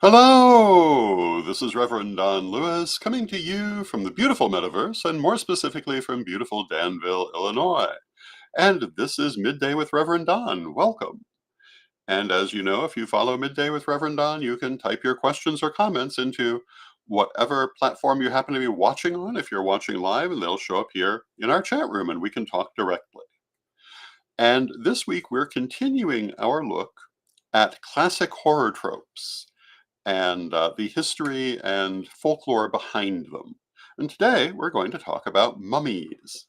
Hello, this is Reverend Don Lewis coming to you from the beautiful metaverse and more specifically from beautiful Danville, Illinois. And this is Midday with Reverend Don. Welcome. And as you know, if you follow Midday with Reverend Don, you can type your questions or comments into whatever platform you happen to be watching on if you're watching live, and they'll show up here in our chat room and we can talk directly. And this week we're continuing our look at classic horror tropes and the history and folklore behind them. And today we're going to talk about mummies.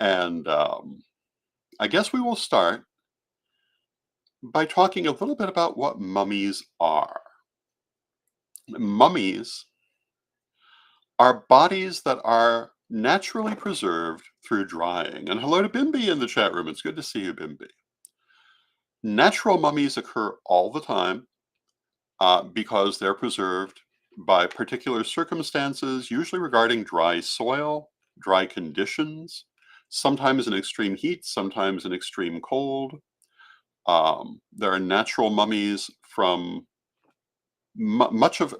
And I guess we will start by talking a little bit about what mummies are. Mummies are bodies that are naturally preserved through drying. And hello to Bimby in the chat room. It's good to see you, Bimby. Natural mummies occur all the time because they're preserved by particular circumstances, usually regarding dry soil, dry conditions, sometimes in extreme heat, sometimes in extreme cold. There are natural mummies from much of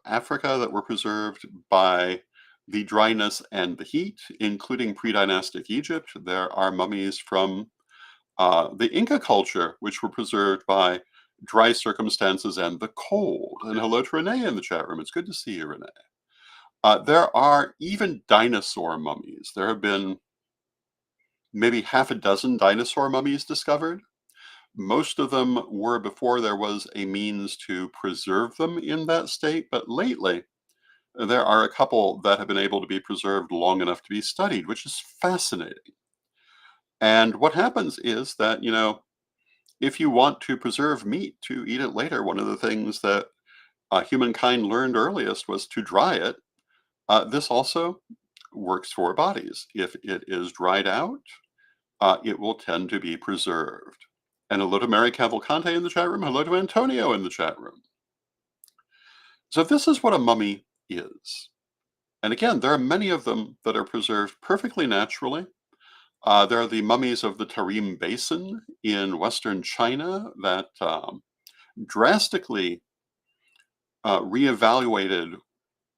Africa that were preserved by the dryness and the heat, including pre-dynastic Egypt. There are mummies from the Inca culture, which were preserved by dry circumstances and the cold. And hello to Renee in the chat room. It's good to see you, Renee. There are even dinosaur mummies. There have been maybe half a dozen dinosaur mummies discovered. Most of them were before there was a means to preserve them in that state, but lately there are a couple that have been able to be preserved long enough to be studied, which is fascinating. And what happens is that, if you want to preserve meat to eat it later, one of the things that humankind learned earliest was to dry it. This also works for bodies. If it is dried out, it will tend to be preserved. And hello to Mary Cavalcante in the chat room. Hello to Antonio in the chat room. So this is what a mummy is. And again, there are many of them that are preserved perfectly naturally. There are the mummies of the Tarim Basin in Western China that drastically reevaluated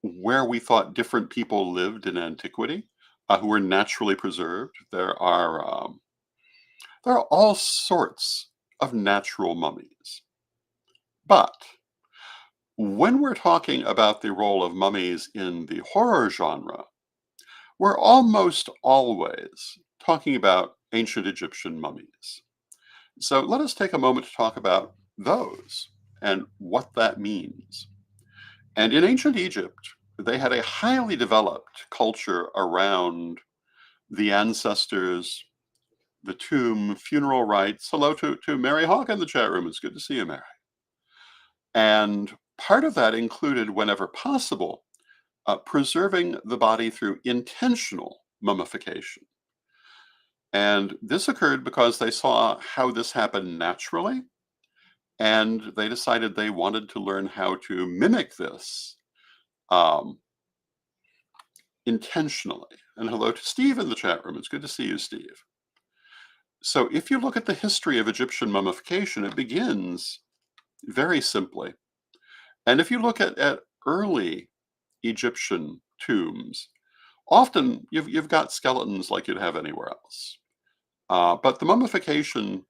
where we thought different people lived in antiquity, who were naturally preserved. There are all sorts of natural mummies. But when we're talking about the role of mummies in the horror genre, we're almost always talking about ancient Egyptian mummies. So let us take a moment to talk about those and what that means. And in ancient Egypt, they had a highly developed culture around the ancestors, the tomb, funeral rites. Hello to Mary Hawk in the chat room. It's good to see you, Mary. And part of that included, whenever possible, preserving the body through intentional mummification. And this occurred because they saw how this happened naturally, and they decided they wanted to learn how to mimic this um, intentionally. And hello to Steve in the chat room. It's good to see you, Steve. So if you look at the history of Egyptian mummification, it begins very simply. And if you look at early Egyptian tombs, often you've got skeletons like you'd have anywhere else. But the mummification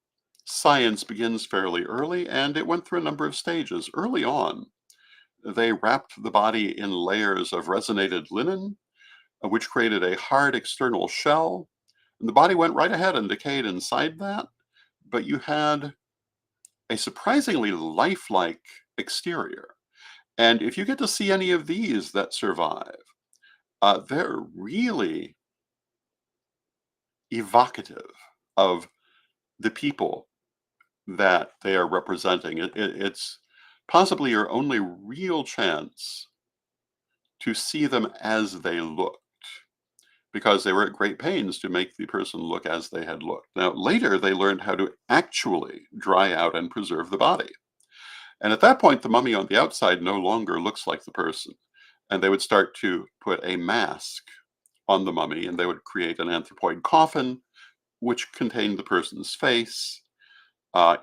science begins fairly early, and it went through a number of stages. Early on, they wrapped the body in layers of resonated linen, which created a hard external shell. And the body went right ahead and decayed inside that, but you had a surprisingly lifelike exterior. And if you get to see any of these that survive, they're really evocative of the people that they are representing. It's possibly your only real chance to see them as they looked, because they were at great pains to make the person look as they had looked. Now, later they learned how to actually dry out and preserve the body. And at that point, the mummy on the outside no longer looks like the person. And they would start to put a mask on the mummy, and they would create an anthropoid coffin, which contained the person's face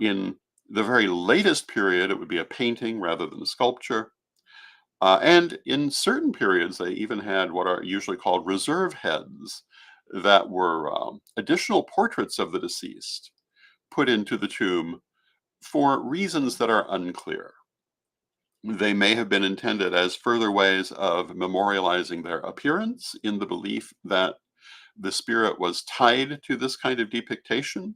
in The very latest period, it would be a painting rather than a sculpture. And in certain periods, they even had what are usually called reserve heads that were additional portraits of the deceased put into the tomb for reasons that are unclear. They may have been intended as further ways of memorializing their appearance in the belief that the spirit was tied to this kind of depiction.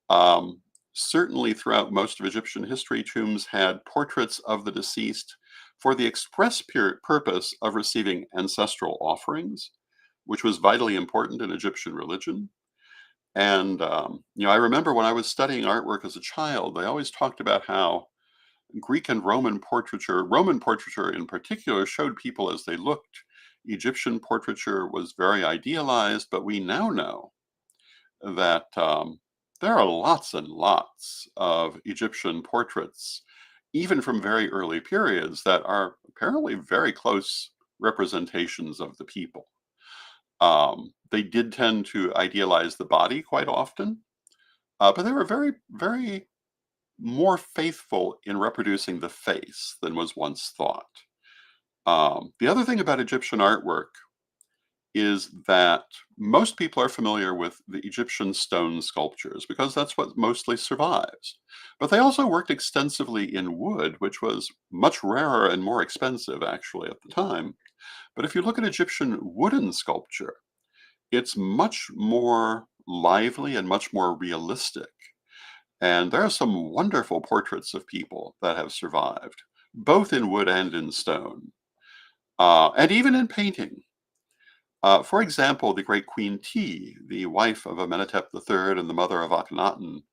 Um, Certainly, throughout most of Egyptian history, tombs had portraits of the deceased for the express purpose of receiving ancestral offerings, which was vitally important in Egyptian religion. And I remember when I was studying artwork as a child, they always talked about how Greek and Roman portraiture in particular, showed people as they looked. Egyptian portraiture was very idealized, but we now know that there are lots and lots of Egyptian portraits, even from very early periods, that are apparently very close representations of the people. They did tend to idealize the body quite often, but they were very, very more faithful in reproducing the face than was once thought. The other thing about Egyptian artwork is that most people are familiar with the Egyptian stone sculptures because that's what mostly survives. But they also worked extensively in wood, which was much rarer and more expensive actually at the time. But if you look at Egyptian wooden sculpture, it's much more lively and much more realistic. And there are some wonderful portraits of people that have survived, both in wood and in stone, and even in painting. For example, the great Queen T, the wife of Amenhotep III and the mother of Akhenaten,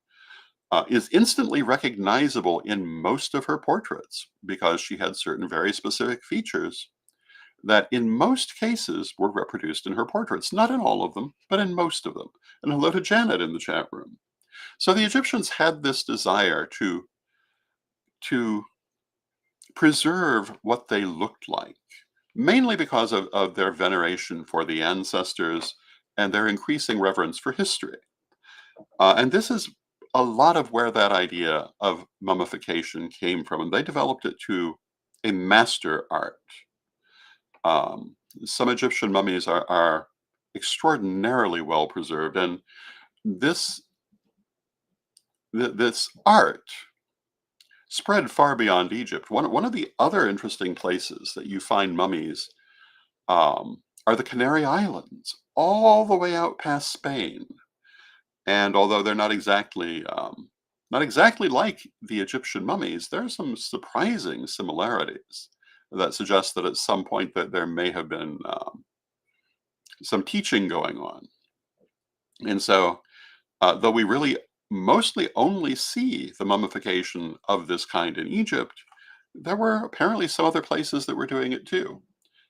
is instantly recognizable in most of her portraits because she had certain very specific features that in most cases were reproduced in her portraits. Not in all of them, but in most of them. And hello to Janet in the chat room. So the Egyptians had this desire to preserve what they looked like, mainly because of their veneration for the ancestors and their increasing reverence for history. And this is a lot of where that idea of mummification came from, and they developed it to a master art. Some Egyptian mummies are extraordinarily well preserved, and this this art spread far beyond Egypt. One of the other interesting places that you find mummies are the Canary Islands, all the way out past Spain. And although they're not exactly like the Egyptian mummies, there are some surprising similarities that suggest that at some point that there may have been some teaching going on. And so, though we really mostly only see the mummification of this kind in Egypt, there were apparently some other places that were doing it too,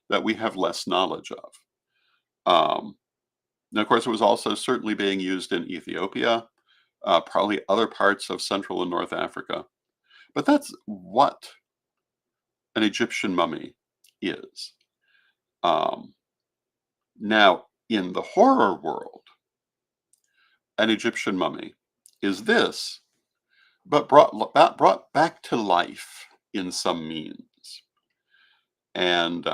that we have less knowledge of. Um, and of course, it was also certainly being used in Ethiopia, probably other parts of Central and North Africa. But that's what an Egyptian mummy is. Um, Now, in the horror world, an Egyptian mummy is this, but brought back to life in some means. And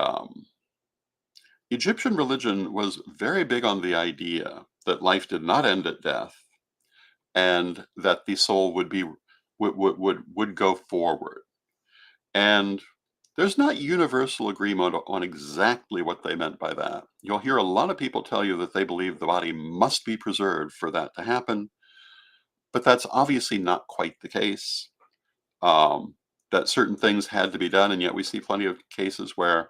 Egyptian religion was very big on the idea that life did not end at death, and that the soul would go forward. And there's not universal agreement on exactly what they meant by that. You'll hear a lot of people tell you that they believe the body must be preserved for that to happen, but that's obviously not quite the case. Um, that certain things had to be done, and yet we see plenty of cases where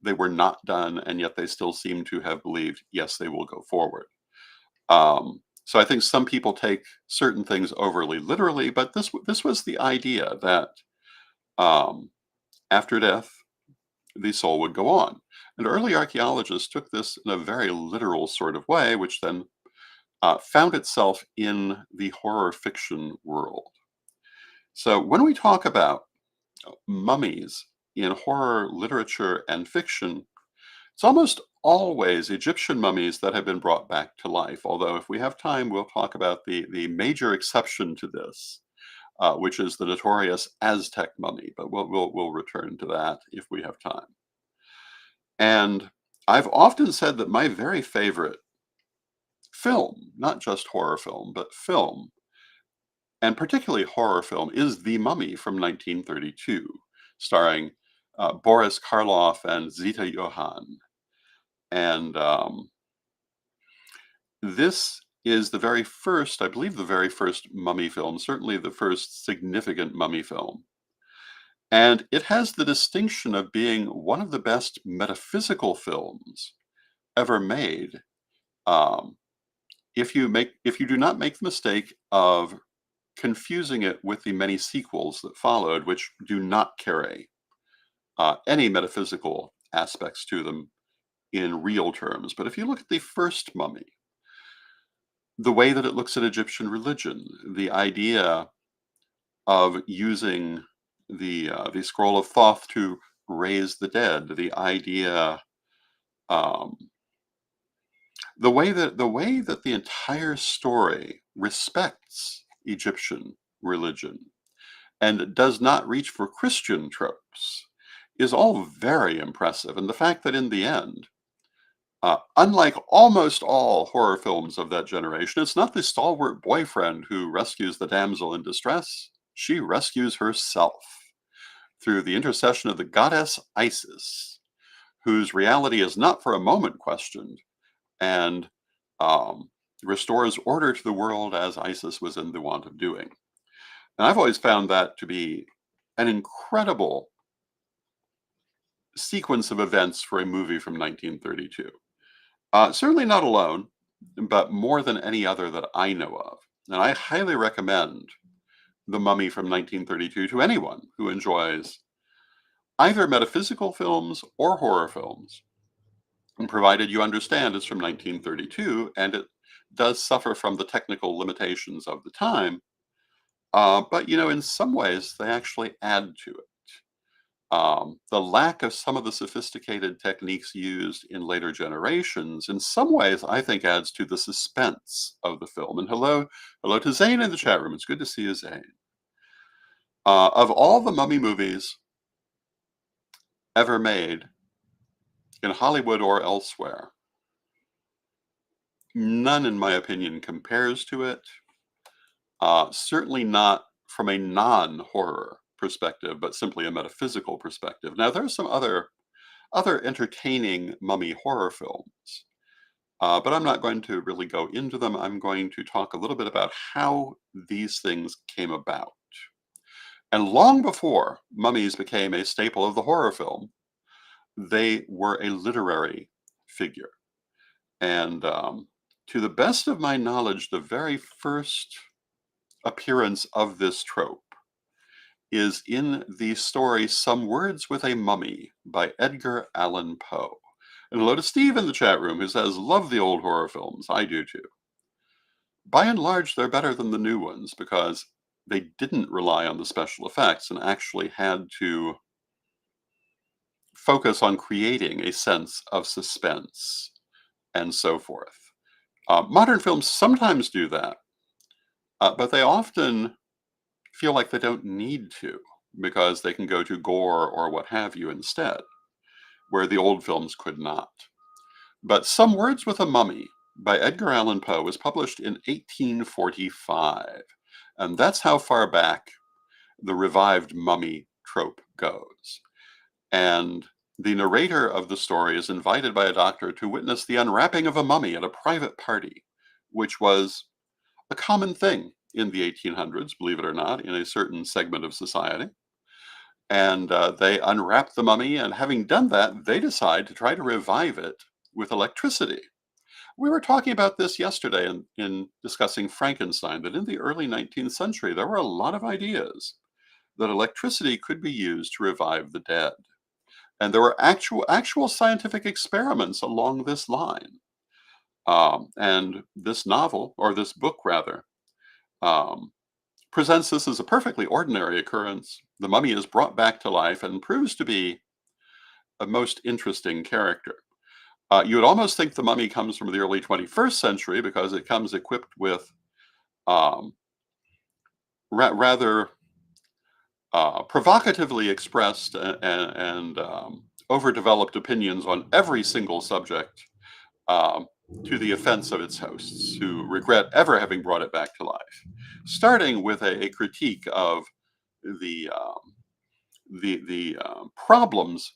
they were not done, and yet they still seem to have believed, yes, they will go forward. So I think some people take certain things overly literally, but this was the idea that um, after death, the soul would go on. And early archaeologists took this in a very literal sort of way, which then found itself in the horror fiction world. So when we talk about mummies in horror literature and fiction, it's almost always Egyptian mummies that have been brought back to life. Although, if we have time, we'll talk about the major exception to this, which is the notorious Aztec mummy. But we'll return to that if we have time. And I've often said that my very favorite film, not just horror film, but film, and particularly horror film, is The Mummy from 1932, starring Boris Karloff and Zita Johann. And this is the very first, I believe, the very first mummy film, certainly the first significant mummy film. And it has the distinction of being one of the best metaphysical films ever made. Um, if you do not make the mistake of confusing it with the many sequels that followed, which do not carry any metaphysical aspects to them in real terms. But if you look at the first mummy, the way that it looks at Egyptian religion, the idea of using the scroll of Thoth to raise the dead, the idea, um, the way that the entire story respects Egyptian religion and does not reach for Christian tropes is all very impressive. And the fact that in the end, unlike almost all horror films of that generation, it's not the stalwart boyfriend who rescues the damsel in distress. She rescues herself through the intercession of the goddess Isis, whose reality is not for a moment questioned, and um, restores order to the world as Isis was in the want of doing. And I've always found that to be an incredible sequence of events for a movie from 1932. Certainly not alone, but more than any other that I know of. And I highly recommend The Mummy from 1932 to anyone who enjoys either metaphysical films or horror films, and provided you understand it's from 1932 and it does suffer from the technical limitations of the time. But, in some ways, they actually add to it. The lack of some of the sophisticated techniques used in later generations, in some ways, I think adds to the suspense of the film. And hello to Zane in the chat room. It's good to see you, Zane. Of all the mummy movies ever made in Hollywood or elsewhere, none, in my opinion, compares to it. Certainly not from a non-horror perspective, but simply a metaphysical perspective. Now, there are some other entertaining mummy horror films, but I'm not going to really go into them. I'm going to talk a little bit about how these things came about. And long before mummies became a staple of the horror film, they were a literary figure. And to the best of my knowledge, the very first appearance of this trope is in the story Some Words with a Mummy by Edgar Allan Poe. And hello to Steve in the chat room who says, love the old horror films. I do too. By and large, they're better than the new ones because they didn't rely on the special effects and actually had to focus on creating a sense of suspense and so forth. Modern films sometimes do that, but they often feel like they don't need to because they can go to gore or what have you instead, where the old films could not. But Some Words with a Mummy by Edgar Allan Poe was published in 1845, and that's how far back the revived mummy trope goes. And the narrator of the story is invited by a doctor to witness the unwrapping of a mummy at a private party, which was a common thing in the 1800s, believe it or not, in a certain segment of society. And they unwrap the mummy, and having done that, they decide to try to revive it with electricity. We were talking about this yesterday in discussing Frankenstein, that in the early 19th century, there were a lot of ideas that electricity could be used to revive the dead. And there were actual scientific experiments along this line. And this novel, or this book rather, presents this as a perfectly ordinary occurrence. The mummy is brought back to life and proves to be a most interesting character. You would almost think the mummy comes from the early 21st century because it comes equipped with rather provocatively expressed and overdeveloped opinions on every single subject, um, to the offense of its hosts, who regret ever having brought it back to life. Starting with a critique of the problems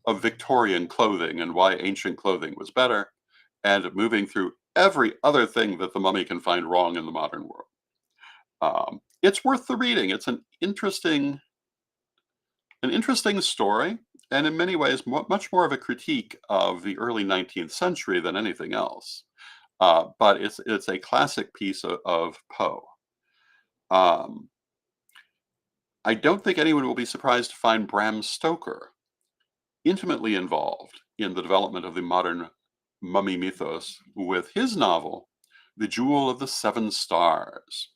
of Victorian clothing and why ancient clothing was better, and moving through every other thing that the mummy can find wrong in the modern world. It's worth the reading. It's an interesting story, and in many ways, much more of a critique of the early 19th century than anything else. But it's a classic piece of Poe. Um, I don't think anyone will be surprised to find Bram Stoker intimately involved in the development of the modern mummy mythos with his novel, The Jewel of the Seven Stars.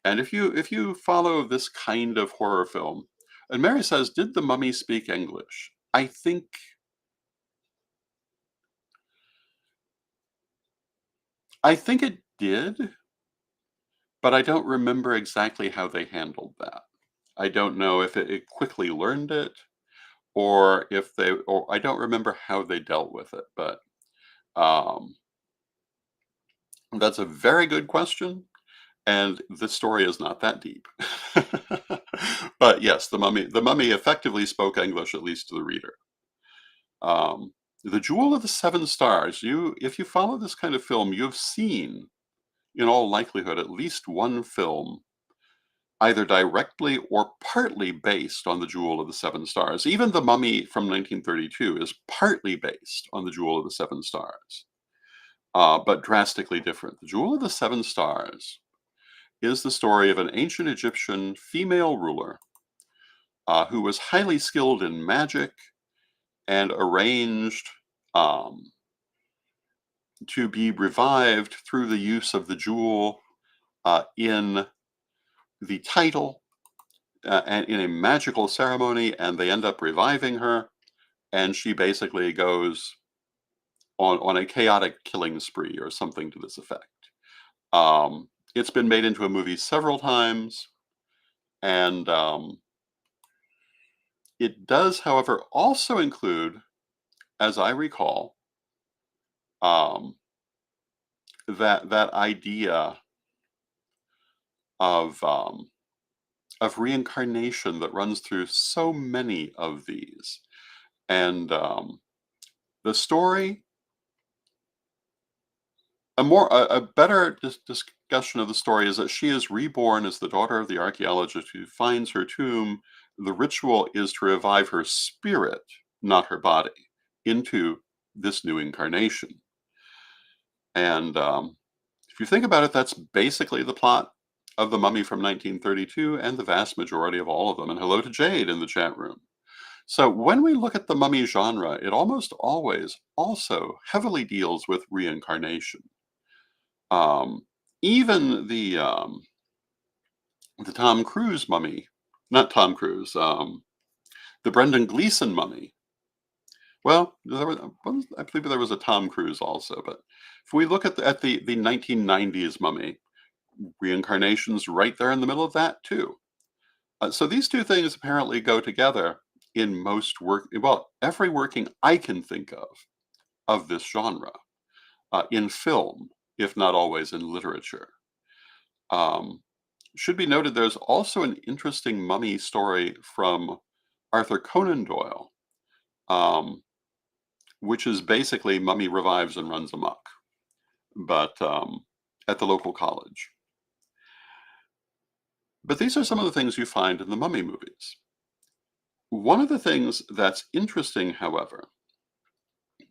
And if you follow this kind of horror film, and Mary says, "Did the mummy speak English?" I think it did, but I don't remember exactly how they handled that. I don't know if it quickly learned it, or I don't remember how they dealt with it. But um, that's a very good question, and the story is not that deep. But yes, the mummy effectively spoke English, at least to the reader. Um, the Jewel of the Seven Stars. If you follow this kind of film, you've seen, in all likelihood, at least one film either directly or partly based on the Jewel of the Seven Stars. Even The Mummy from 1932 is partly based on the Jewel of the Seven Stars, but drastically different. The Jewel of the Seven Stars is the story of an ancient Egyptian female ruler who was highly skilled in magic and arranged um, to be revived through the use of the jewel in the title and in a magical ceremony, and they end up reviving her, and she basically goes on a chaotic killing spree or something to this effect. It's been made into a movie several times, and it does, however, also include, as I recall, um, that idea of reincarnation that runs through so many of these. And the story, a better discussion of the story is that she is reborn as the daughter of the archaeologist who finds her tomb. The ritual is to revive her spirit, not her body, into this new incarnation. And if you think about it, that's basically the plot of The Mummy from 1932 and the vast majority of all of them. And hello to Jade in the chat room. So when we look at the mummy genre, it almost always also heavily deals with reincarnation. Um, Even the Tom Cruise mummy, not Tom Cruise, the Brendan Gleeson mummy. Well, I believe there was a Tom Cruise also, but if we look at the 1990s mummy, reincarnations right there in the middle of that too. So these two things apparently go together in most work. Well, every working I can think of this genre, in film, if not always in literature. Um, should be noted there's also an interesting mummy story from Arthur Conan Doyle, um, which is basically mummy revives and runs amok, but at the local college. But these are some of the things you find in the mummy movies. One of the things that's interesting, however,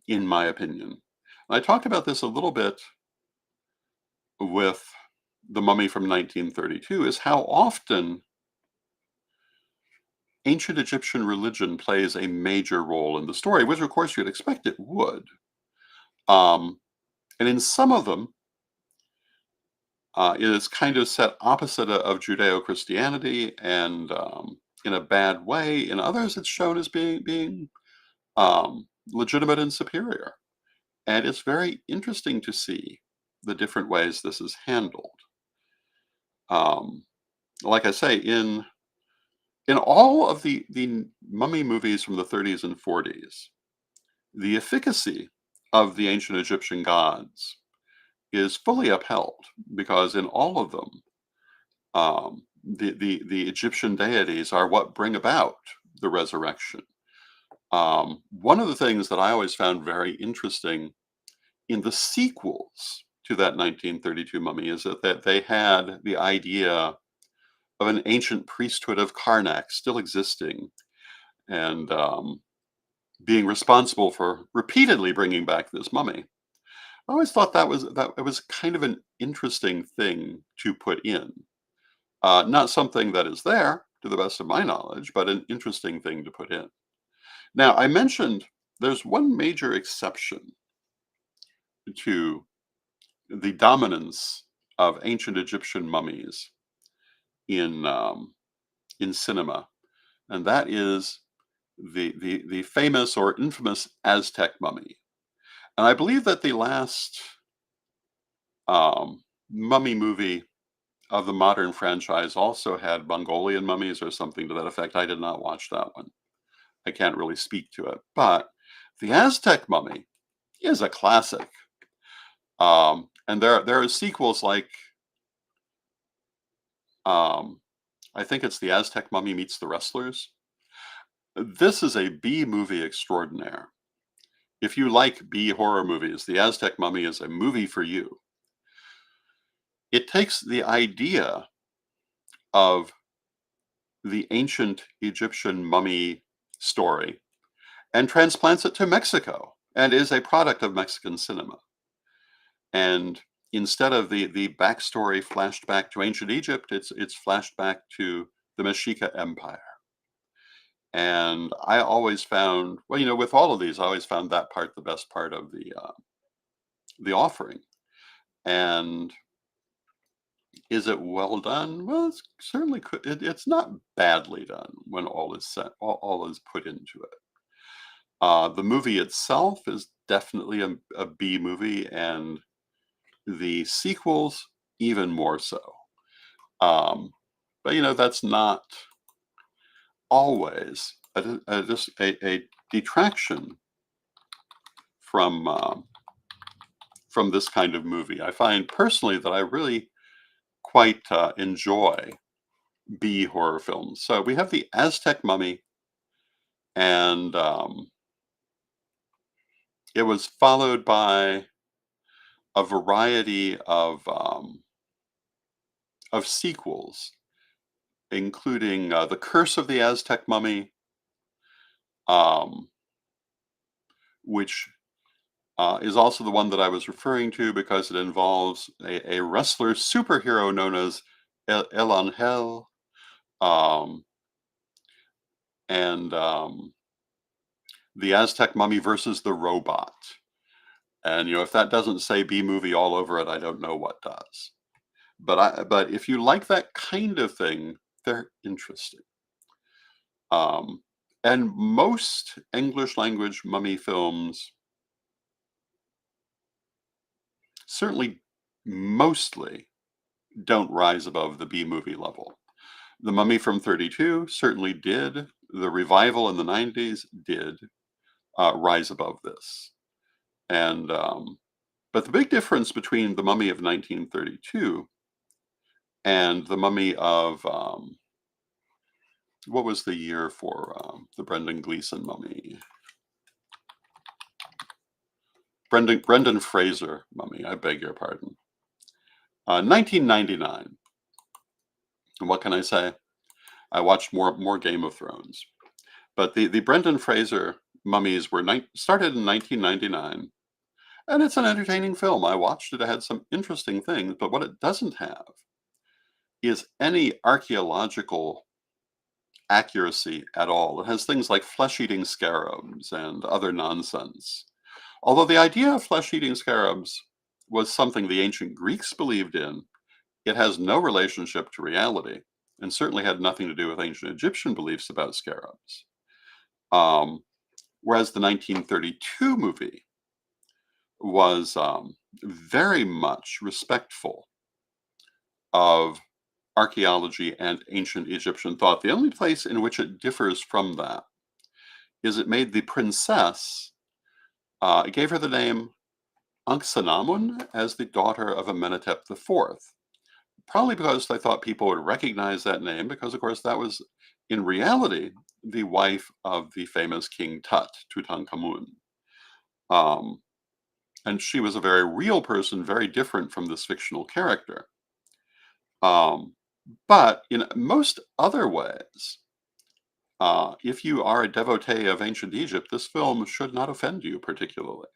in my opinion, I talked about this a little bit with The Mummy from 1932, is how often ancient Egyptian religion plays a major role in the story, which of course you'd expect it would. Um, and in some of them, it is kind of set opposite of Judeo Christianity and in a bad way. In others, it's shown as being legitimate and superior. And it's very interesting to see the different ways this is handled. Um, like I say, in all of the mummy movies from the 30s and 40s, the efficacy of the ancient Egyptian gods is fully upheld because in all of them, the Egyptian deities are what bring about the resurrection. One of the things that I always found very interesting in the sequels to that 1932 mummy is that they had the idea of an ancient priesthood of Karnak still existing and being responsible for repeatedly bringing back this mummy. I always thought that it was kind of an interesting thing to put in. Not something that is there, to the best of my knowledge, but an interesting thing to put in. Now, I mentioned there's one major exception to the dominance of ancient Egyptian mummies in in cinema, and that is the famous or infamous Aztec mummy. And I believe that the last mummy movie of the modern franchise also had Mongolian mummies or something to that effect. I did not watch that one. I can't really speak to it, but the Aztec mummy is a classic. And there are sequels like um, I think it's the Aztec Mummy meets the Wrestlers. This is a B movie extraordinaire. If you like B horror movies, the Aztec Mummy is a movie for you. It takes the idea of the ancient Egyptian mummy story and transplants it to Mexico and is a product of Mexican cinema. And instead of the backstory flashed back to ancient Egypt, it's flashed back to the Mexica Empire. And I always found, well, with all of these, I always found that part the best part of the offering. And is it well done? Well, it's certainly it's not badly done when all is set, all is put into it. The movie itself is definitely a B movie, and the sequels even more so. But that's not always just a detraction from from this kind of movie. I find personally that I really quite enjoy B horror films. So we have the Aztec Mummy, and it was followed by a variety of sequels, including The Curse of the Aztec Mummy, um, which is also the one that I was referring to because it involves a wrestler superhero known as El Angel, um, and the Aztec Mummy versus the Robot. And if that doesn't say B movie all over it, I don't know what does. But if you like that kind of thing, they're interesting. Um, and most English language mummy films, certainly mostly, don't rise above the B movie level. The Mummy from 32 certainly did. The revival in the 90s did rise above this. And but the big difference between the Mummy of 1932 and the Mummy of what was the year for the Brendan Gleeson Mummy? Brendan Fraser Mummy. I beg your pardon. 1999. And what can I say? I watched more Game of Thrones. But the Brendan Fraser mummies were started in 1999, and it's an entertaining film. I watched it. It had some interesting things, but what it doesn't have is any archaeological accuracy at all. It has things like flesh-eating scarabs and other nonsense. Although the idea of flesh-eating scarabs was something the ancient Greeks believed in, it has no relationship to reality, and certainly had nothing to do with ancient Egyptian beliefs about scarabs. Um, Whereas the 1932 movie was very much respectful of archaeology and ancient Egyptian thought. The only place in which it differs from that is it made the princess, it gave her the name Ankhsenamun as the daughter of Amenhotep IV. Probably because they thought people would recognize that name, because, of course, that was in reality the wife of the famous King Tut, Tutankhamun. Um, and she was a very real person, very different from this fictional character. Um, but in most other ways, if you are a devotee of ancient Egypt, this film should not offend you particularly.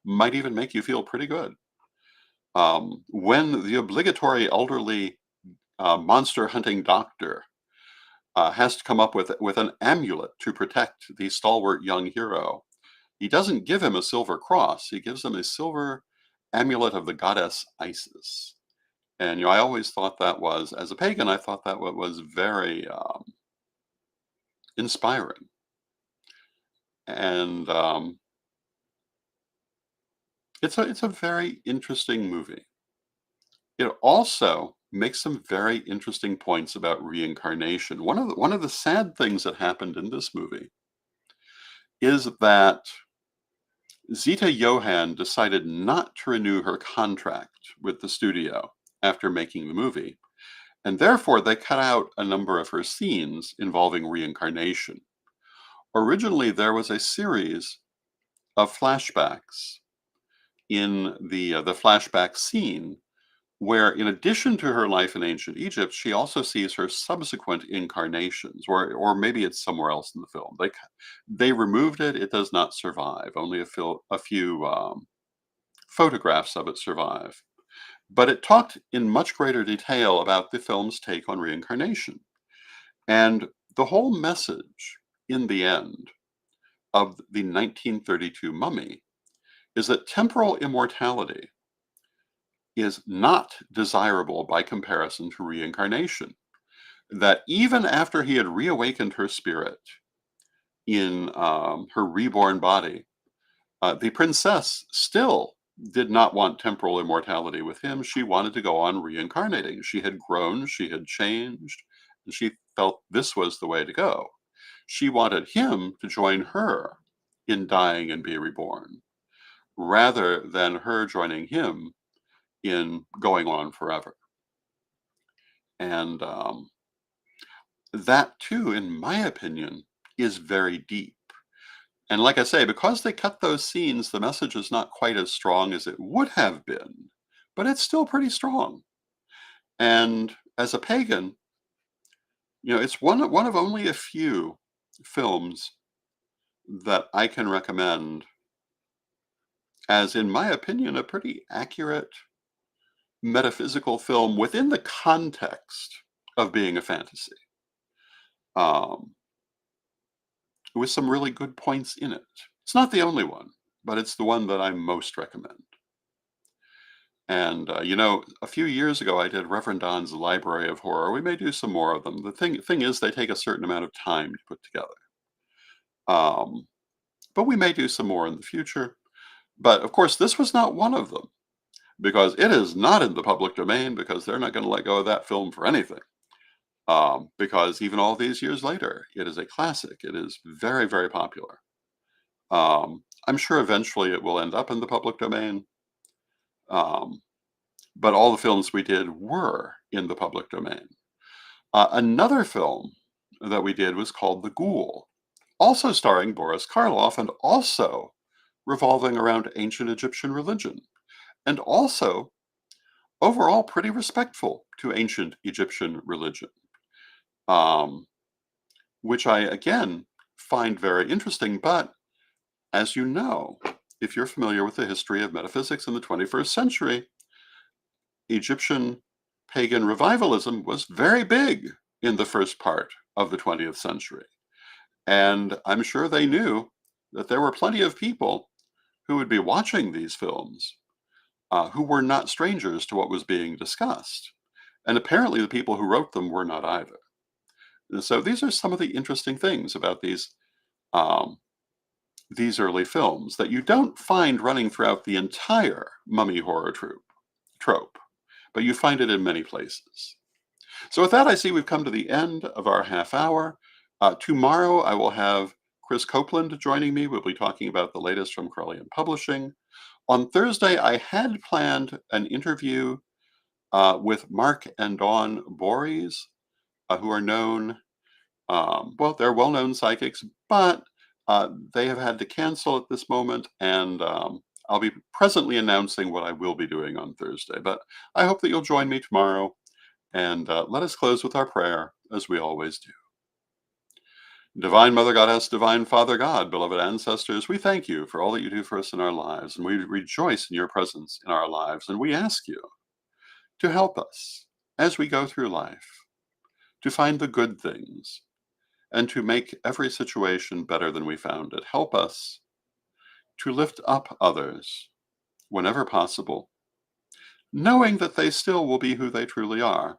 Might even make you feel pretty good. When the obligatory elderly monster hunting doctor has to come up with an amulet to protect the stalwart young hero, he doesn't give him a silver cross. He gives him a silver amulet of the goddess Isis. And I always thought that was, as a pagan, I thought that was very inspiring. And it's a very interesting movie. It also makes some very interesting points about reincarnation. One of the sad things that happened in this movie is that Zita Johann decided not to renew her contract with the studio after making the movie, and therefore they cut out a number of her scenes involving reincarnation. Originally, there was a series of flashbacks in the flashback scene where, in addition to her life in ancient Egypt, she also sees her subsequent incarnations, or maybe it's somewhere else in the film. They removed it; it does not survive. Only a few photographs of it survive. But it talked in much greater detail about the film's take on reincarnation, and the whole message in the end of the 1932 Mummy is that temporal immortality is not desirable by comparison to reincarnation. That even after he had reawakened her spirit in her reborn body, the princess still did not want temporal immortality with him. She wanted to go on reincarnating. She had grown, she had changed, and she felt this was the way to go. She wanted him to join her in dying and be reborn, rather than her joining him in going on forever. And that, too, in my opinion, is very deep. And like I say, because they cut those scenes, the message is not quite as strong as it would have been, but it's still pretty strong. And as a pagan, it's one of only a few films that I can recommend as, in my opinion, a pretty accurate metaphysical film within the context of being a fantasy, um, with some really good points in it. It's not the only one, but it's the one that I most recommend. And a few years ago, I did Reverend Don's Library of Horror. We may do some more of them. The thing is, they take a certain amount of time to put together. Um, but we may do some more in the future. But of course, this was not one of them, because it is not in the public domain, because they're not going to let go of that film for anything. Because even all these years later, it is a classic. It is very, very popular. I'm sure eventually it will end up in the public domain. But all the films we did were in the public domain. Another film that we did was called The Ghoul, also starring Boris Karloff, and also revolving around ancient Egyptian religion, and also overall pretty respectful to ancient Egyptian religion, um, which I, again, find very interesting. But as you know, if you're familiar with the history of metaphysics in the 21st century, Egyptian pagan revivalism was very big in the first part of the 20th century. And I'm sure they knew that there were plenty of people who would be watching these films who were not strangers to what was being discussed. And apparently the people who wrote them were not either. And so these are some of the interesting things about um, these early films that you don't find running throughout the entire mummy horror trope, but you find it in many places. So with that, I see we've come to the end of our half hour. Tomorrow, I will have Chris Copeland joining me. We'll be talking about the latest from Corellian Publishing. On Thursday, I had planned an interview with Mark and Dawn Bories, who are known, well, they're well-known psychics, but they have had to cancel at this moment, and I'll be presently announcing what I will be doing on Thursday. But I hope that you'll join me tomorrow, and let us close with our prayer, as we always do. Divine Mother Goddess, Divine Father God, beloved ancestors, we thank you for all that you do for us in our lives, and we rejoice in your presence in our lives, and we ask you to help us as we go through life, to find the good things, and to make every situation better than we found it. Help us to lift up others whenever possible, knowing that they still will be who they truly are,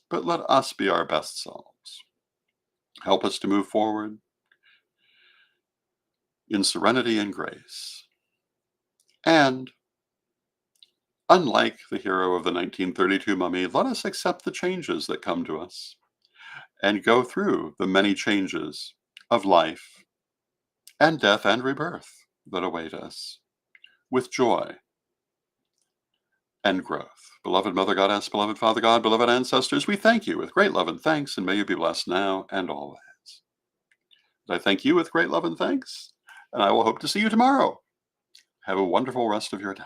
but let us be our best selves. Help us to move forward in serenity and grace. And unlike the hero of the 1932 Mummy, let us accept the changes that come to us and go through the many changes of life and death and rebirth that await us with joy and growth. Beloved Mother Goddess, beloved Father God, beloved ancestors, we thank you with great love and thanks, and may you be blessed now and always. And I thank you with great love and thanks, and I will hope to see you tomorrow. Have a wonderful rest of your day.